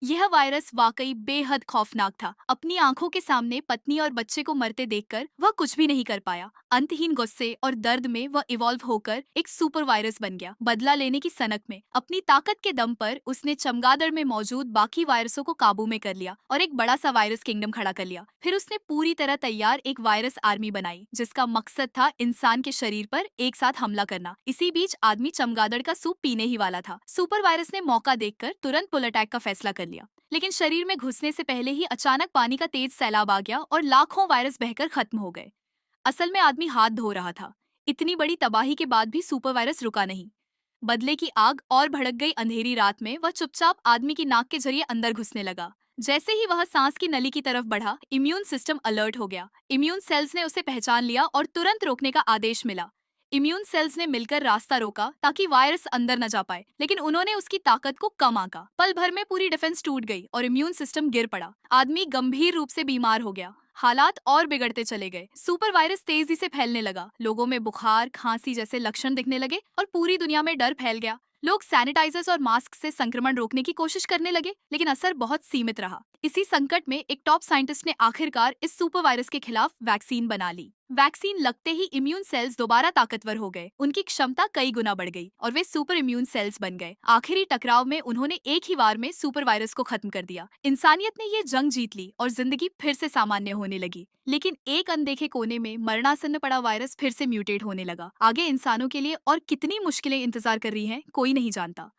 यह वायरस वाकई बेहद खौफनाक था। अपनी आंखों के सामने पत्नी और बच्चे को मरते देखकर वह कुछ भी नहीं कर पाया। अंतहीन गुस्से और दर्द में वह इवॉल्व होकर एक सुपर वायरस बन गया। बदला लेने की सनक में अपनी ताकत के दम पर उसने चमगादड़ में मौजूद बाकी वायरसों को काबू में कर लिया और एक बड़ा सा वायरस किंगडम खड़ा कर लिया। फिर उसने पूरी तरह तैयार एक वायरस आर्मी बनाई जिसका मकसद था इंसान के शरीर पर एक साथ हमला करना। इसी बीच आदमी चमगादड़ का सूप पीने ही वाला था। सुपर वायरस ने मौका देखकर तुरंत पुल अटैक का फैसला कर लिया, लेकिन शरीर में घुसने से पहले ही अचानक पानी का तेज सैलाब आ गया और लाखों वायरस बहकर खत्म हो गए। असल में आदमी हाथ धो रहा था। इतनी बड़ी तबाही के बाद भी सुपर वायरस रुका नहीं। बदले की आग और भड़क गई। अंधेरी रात में वह चुपचाप आदमी की नाक के जरिए अंदर घुसने लगा। जैसे ही वह सांस की नली की तरफ बढ़ा, इम्यून सिस्टम अलर्ट हो गया। इम्यून सेल्स ने उसे पहचान लिया और तुरंत रोकने का आदेश मिला। इम्यून सेल्स ने मिलकर रास्ता रोका ताकि वायरस अंदर न जा पाए, लेकिन उन्होंने उसकी ताकत को कम आंका। पल भर में पूरी डिफेंस टूट गई और इम्यून सिस्टम गिर पड़ा। आदमी गंभीर रूप से बीमार हो गया। हालात और बिगड़ते चले गए। सुपर वायरस तेजी से फैलने लगा। लोगों में बुखार, खांसी जैसे लक्षण दिखने लगे और पूरी दुनिया में डर फैल गया। लोग सैनिटाइजर्स और मास्क से संक्रमण रोकने की कोशिश करने लगे, लेकिन असर बहुत सीमित रहा। इसी संकट में एक टॉप साइंटिस्ट ने आखिरकार इस सुपर वायरस के खिलाफ वैक्सीन बना ली। वैक्सीन लगते ही इम्यून सेल्स दोबारा ताकतवर हो गए। उनकी क्षमता कई गुना बढ़ गई और वे सुपर इम्यून सेल्स बन गए। आखिरी टकराव में उन्होंने एक ही बार में सुपर वायरस को खत्म कर दिया। इंसानियत ने ये जंग जीत ली और जिंदगी फिर से सामान्य होने लगी। लेकिन एक अनदेखे कोने में मरणासन्न पड़ा वायरस फिर से म्यूटेट होने लगा। आगे इंसानों के लिए और कितनी मुश्किलें इंतजार कर रही हैं, कोई नहीं जानता।